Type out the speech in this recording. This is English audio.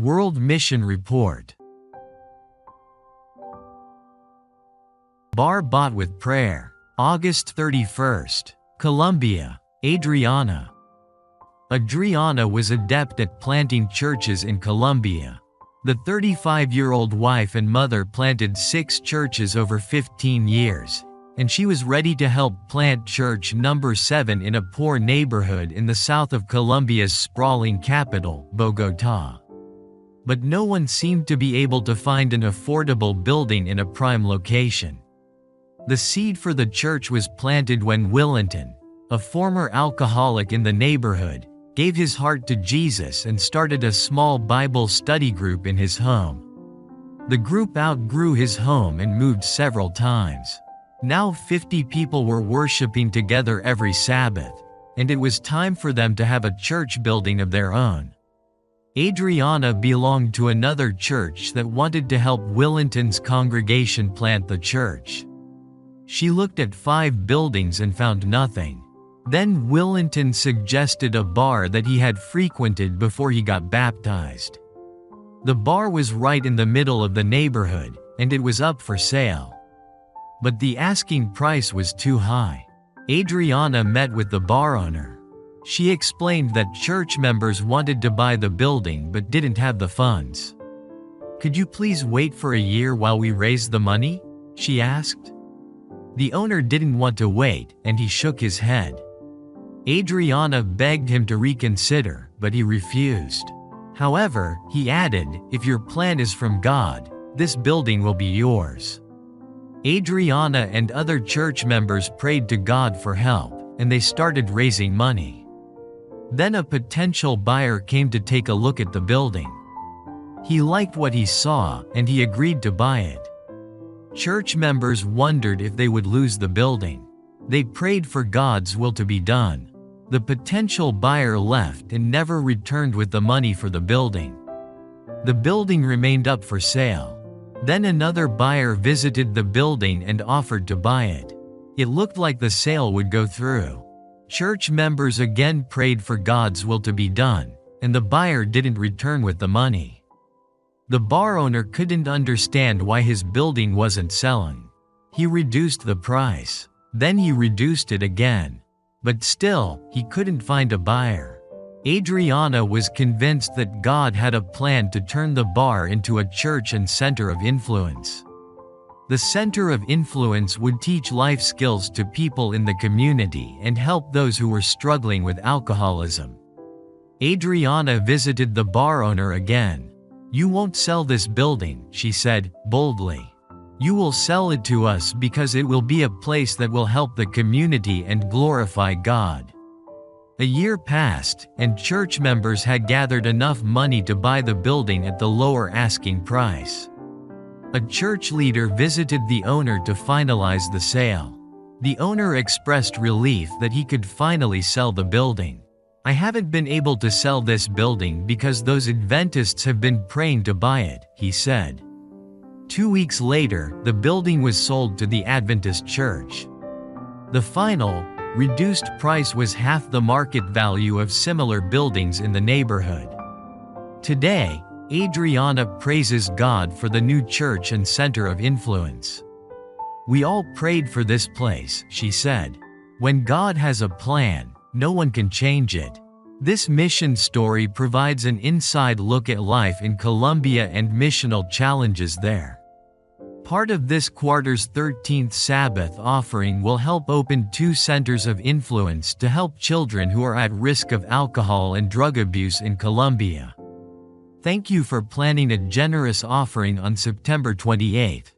World Mission Report. Bar bought with prayer. August 31st. Colombia. Adriana. Adriana was adept at planting churches in Colombia. The 35-year-old wife and mother planted 6 churches over 15 years, and she was ready to help plant church number 7 in a poor neighborhood in the south of Colombia's sprawling capital, Bogotá. But no one seemed to be able to find an affordable building in a prime location. The seed for the church was planted when Willington, a former alcoholic in the neighborhood, gave his heart to Jesus and started a small Bible study group in his home. The group outgrew his home and moved several times. Now 50 people were worshiping together every Sabbath, and it was time for them to have a church building of their own. Adriana belonged to another church that wanted to help Willington's congregation plant the church. She looked at 5 buildings and found nothing. Then Willington suggested a bar that he had frequented before he got baptized. The bar was right in the middle of the neighborhood, and it was up for sale. But the asking price was too high. Adriana met with the bar owner. She explained that church members wanted to buy the building but didn't have the funds. "Could you please wait for a year while we raise the money?" she asked. The owner didn't want to wait, and he shook his head. Adriana begged him to reconsider, but he refused. However, he added, "If your plan is from God, this building will be yours." Adriana and other church members prayed to God for help, and they started raising money. Then a potential buyer came to take a look at the building. He liked what he saw, and he agreed to buy it. Church members wondered if they would lose the building. They prayed for God's will to be done. The potential buyer left and never returned with the money for the building. The building remained up for sale. Then another buyer visited the building and offered to buy it. It looked like the sale would go through. Church members again prayed for God's will to be done, and the buyer didn't return with the money. The bar owner couldn't understand why his building wasn't selling. He reduced the price. Then he reduced it again. But still, he couldn't find a buyer. Adriana was convinced that God had a plan to turn the bar into a church and center of influence. The center of influence would teach life skills to people in the community and help those who were struggling with alcoholism. Adriana visited the bar owner again. "You won't sell this building," she said, boldly. "You will sell it to us because it will be a place that will help the community and glorify God." A year passed, and church members had gathered enough money to buy the building at the lower asking price. A church leader visited the owner to finalize the sale. The owner expressed relief that he could finally sell the building. "I haven't been able to sell this building because those Adventists have been praying to buy it," he said. 2 weeks later, the building was sold to the Adventist church. The final, reduced price was half the market value of similar buildings in the neighborhood. Today, Adriana praises God for the new church and center of influence. "We all prayed for this place," she said. "When God has a plan, no one can change it." This mission story provides an inside look at life in Colombia and missional challenges there. Part of this quarter's 13th Sabbath offering will help open 2 centers of influence to help children who are at risk of alcohol and drug abuse in Colombia. Thank you for planning a generous offering on September 28th.